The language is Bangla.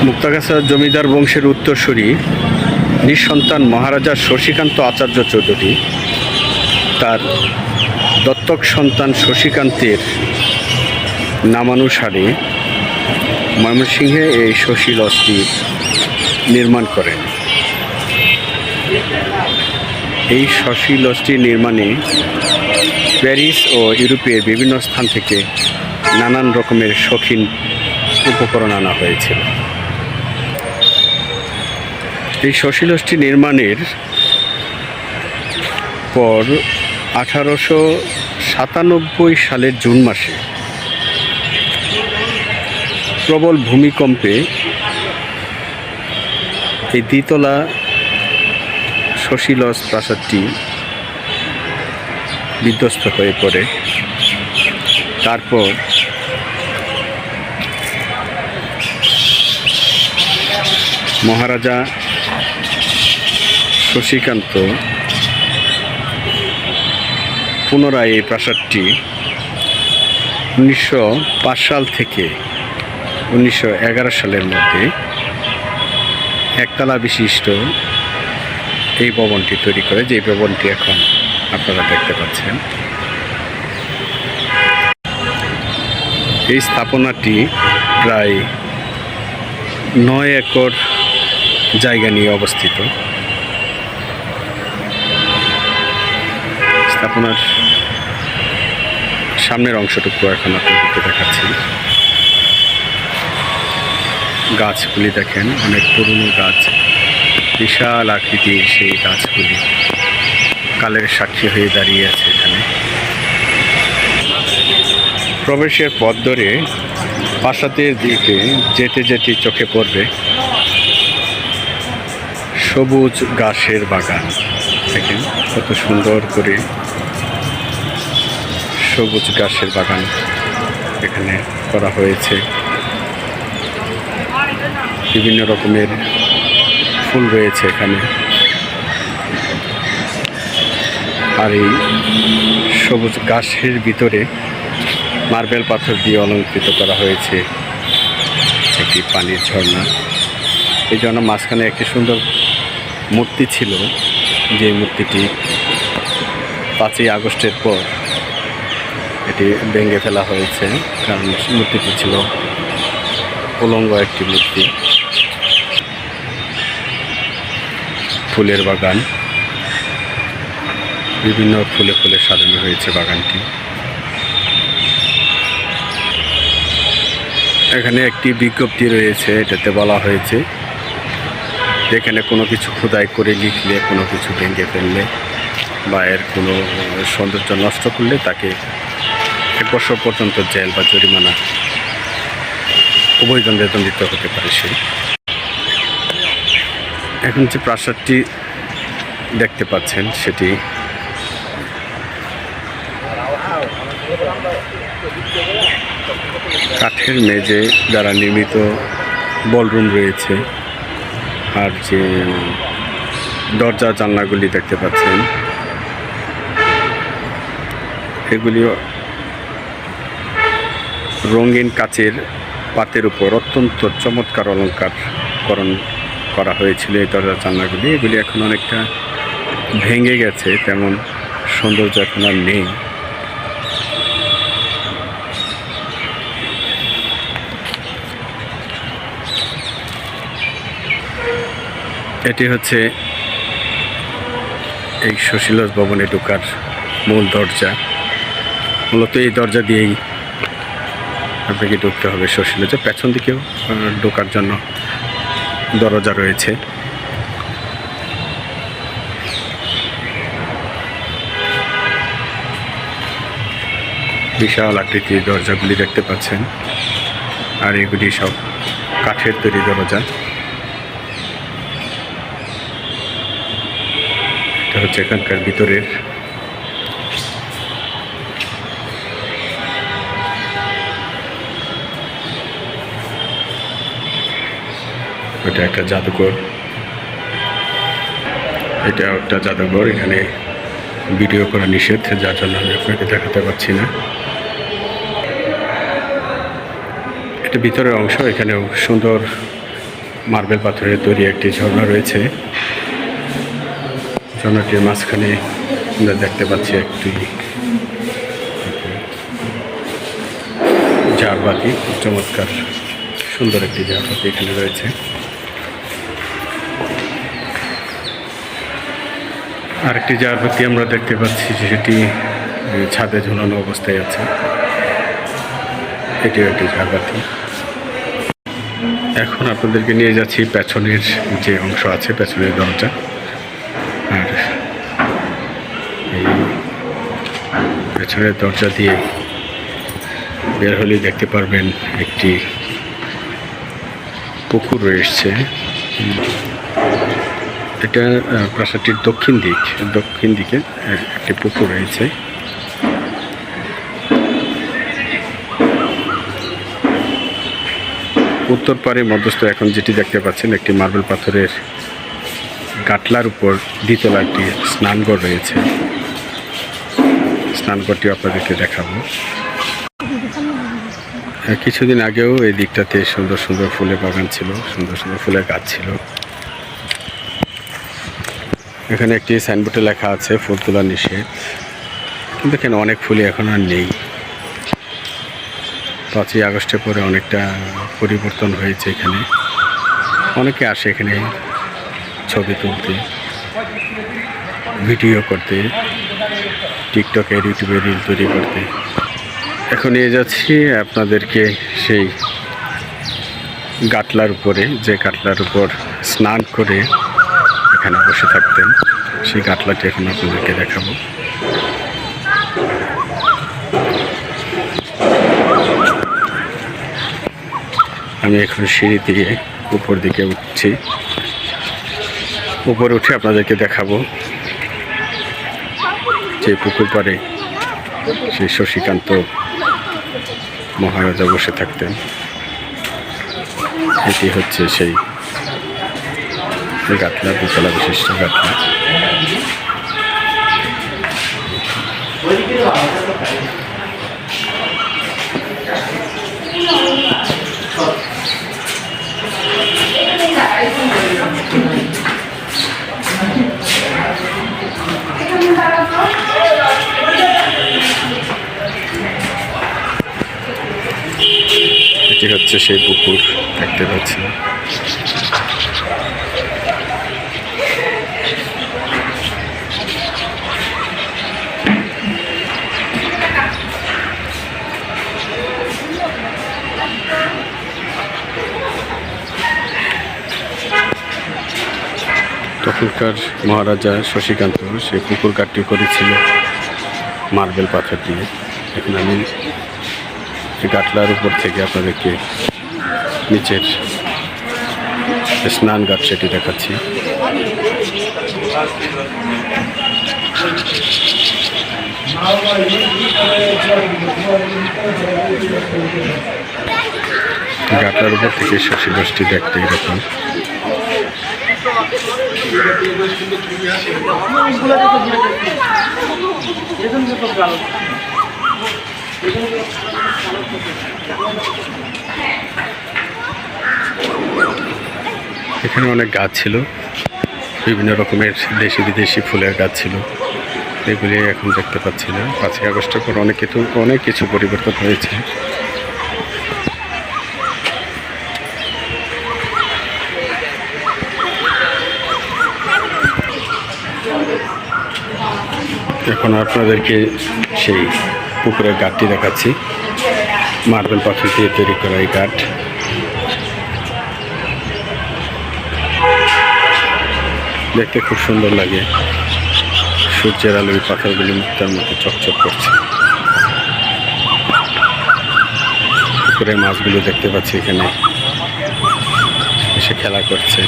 মুক্তাগাছা জমিদার বংশের উত্তরসূরি নিঃসন্তান মহারাজা শশীকান্ত আচার্য চৌধুরী তার দত্তক সন্তান শশীকান্তের নামানুসারে ময়মনসিংহে এই শশী লজটি নির্মাণ করেন। এই শশী লজটি নির্মাণে প্যারিস ও ইউরোপের বিভিন্ন স্থান থেকে নানান রকমের শৌখিন উপকরণ আনা হয়েছিল। এই শশী লজটি নির্মাণের পর 1897 সালের জুন মাসে প্রবল ভূমিকম্পে এই দ্বিতলা শশী লজ প্রাসাদটি বিধ্বস্ত হয়ে পড়ে। তারপর মহারাজা শশীকান্ত পুনরায় এই প্রাসাদটি 1905 সাল থেকে 1911 সালের মধ্যে একতলা বিশিষ্ট এই ভবনটি তৈরি করে, যে ভবনটি এখন আপনারা দেখতে পাচ্ছেন। এই স্থাপনাটি প্রায় 9 একর জায়গা নিয়ে অবস্থিত। স্থাপনার সামনের অংশটুকু এখন আপনাদেরকে দেখাচ্ছি। গাছগুলি দেখেন, অনেক পুরনো গাছ, বিশাল আকৃতির সেই গাছগুলি কালের সাক্ষী হয়ে দাঁড়িয়ে আছে এখানে। প্রবেশের পথ ধরে প্রাসাদের দিকে যেতে যেতে চোখে পড়বে সবুজ ঘাসের বাগান। দেখেন কত সুন্দর করে সবুজ ঘাসের বাগান এখানে করা হয়েছে। বিভিন্ন রকমের ফুল রয়েছে এখানে। আর এই সবুজ ঘাসের ভিতরে মার্বেল পাথর দিয়ে অলঙ্কৃত করা হয়েছে একটি পানির ঝর্ণা। এই জন্য মাঝখানে একটি সুন্দর মূর্তি ছিল, যে মূর্তিটি 5ই আগস্টের পর এটি ভেঙে ফেলা হয়েছে, কারণ মূর্তিটি ছিল উলঙ্গ একটি মূর্তি। ফুলের বাগান, বিভিন্ন ফুলে ফুলে সাজানো হয়েছে বাগানটি। এখানে একটি বিজ্ঞপ্তি রয়েছে, এটাতে বলা হয়েছে যেখানে কোনো কিছু খোদাই করে লিখলে, কোনো কিছু ভেঙে ফেললে বা এর কোনো সৌন্দর্য নষ্ট করলে তাকে 1 বছর পর্যন্ত জেল বা জরিমানা উভয় দণ্ডে দণ্ডিত হতে পারে সে। এখন যে প্রাসাদটি দেখতে পাচ্ছেন সেটি কাঠের মেঝে দ্বারা নির্মিত বলরুম রয়েছে। আর যে দরজা জানলাগুলি দেখতে পাচ্ছেন এগুলি রঙিন কাচের পাতের উপর অত্যন্ত চমৎকার অলঙ্কারকরণ করা হয়েছিল এই দরজা জানলাগুলি। এগুলি এখন অনেকটা ভেঙে গেছে, তেমন সৌন্দর্য এখন আর নেই। এটি হচ্ছে এই শশী লজ ভবনে ঢোকার মূল দরজা। মূলত এই দরজা দিয়েই আপনাকে ঢুকতে হবে শশী লজে। পেছন দিকেও ঢোকার জন্য দরজা রয়েছে। বিশাল আকৃতির দরজাগুলি দেখতে পাচ্ছেন, আর এগুলি সব কাঠের তৈরি দরজা। এটা হচ্ছে এখানকার ভিতরের এটা একটা জাদুঘর। এটা একটা জাদুঘর, এখানে ভিডিও করা নিষেধ, যার জন্য আমি আপনাকে দেখাতে পারছি না। এটা ভিতরের অংশ, এখানেও সুন্দর মার্বেল পাথরের তৈরি একটি ঝর্ণা রয়েছে। ঝর্ণাটির মাঝখানে আমরা দেখতে পাচ্ছি একটি ঝাড়বাতি, চমৎকার সুন্দর একটি ঝাড়বাতি এখানে রয়েছে। আরেকটি ঝাড়বাতি আমরা দেখতে পাচ্ছি যেটি ছাদে ঝুলানো অবস্থায় আছে। এটিও একটি ঝাড়বাতি। এখন আপনাদেরকে নিয়ে যাচ্ছি পেছনের যে অংশ আছে, পেছনের দরজা। আর এই পেছনের দরজা দিয়ে বের হলেই দেখতে পারবেন একটি পুকুর রয়েছে। এটা প্রাসাদটির দক্ষিণ দিকে একটি পুকুর রয়েছে। উত্তর পারে মধ্যস্থ এখন যেটি দেখতে পাচ্ছেন একটি মার্বেল পাথরের গাটলার উপর দ্বিতলা একটি স্নানঘর রয়েছে। স্নানঘরটি আপনাদেরকে দেখাবো। কিছুদিন আগেও এই দিকটাতে সুন্দর সুন্দর ফুলের বাগান ছিল, সুন্দর সুন্দর ফুলের গাছ ছিল। এখানে একটি সাইনবোর্ডে লেখা আছে ফুল তোলা নিষেধ, কিন্তু এখানে অনেক ফুলই এখন আর নেই। 5ই আগস্টের পরে অনেকটা পরিবর্তন হয়েছে। এখানে অনেকে আসে এখানে ছবি তুলতে, ভিডিও করতে, টিকটকে, ইউটিউবে রিল তৈরি করতে। এখন নিয়ে যাচ্ছি আপনাদেরকে সেই গাটলার উপরে, যে গাটলার উপর স্নান করে এখানে বসে থাকতেন, সেই গাটলাটি এখন আপনাদেরকে দেখাবো। আমি এখন সিঁড়ি দিয়ে উপর দিকে উঠছি। উপরে উঠে আপনাদেরকে দেখাবো যে পুকুর পাড়ে সেই শশীকান্ত মহারাজা বসে থাকতেন। এটি হচ্ছে সেই গাটলা, দুতলা বিশিষ্ট গাটলা। এটি হচ্ছে সেই পুকুর দেখতে পাচ্ছি। তখনকার মহারাজা শশীকান্ত সেই পুকুর কাটটি করেছিল মার্বেল পাথর দিয়ে। এখন আমি গাটলার উপর থেকে আপনাদেরকে নিচের স্নানঘাট সেটি দেখাচ্ছি। গাটলার উপর থেকে শশী গোষ্ঠী দেখতে এরকম। এখানে অনেক গাছ ছিল, বিভিন্ন রকমের দেশি বিদেশি ফুলের গাছ ছিল। এগুলি এখন দেখতে পাচ্ছি না। 5ই আগস্টের পর অনেক কিছু পরিবর্তন হয়েছে। এখন আপনাদেরকে সেই পুকুরের ঘাটটি দেখাচ্ছি। মার্বেল পাথর দিয়ে তৈরি করা এই ঘাট। দেখতে খুব সুন্দর লাগে। সূর্যের আলো এই পাথরগুলি মুক্তার মতো চকচক করছে। পুকুরের মাছগুলো দেখতে পাচ্ছি এখানে এসে খেলা করছে।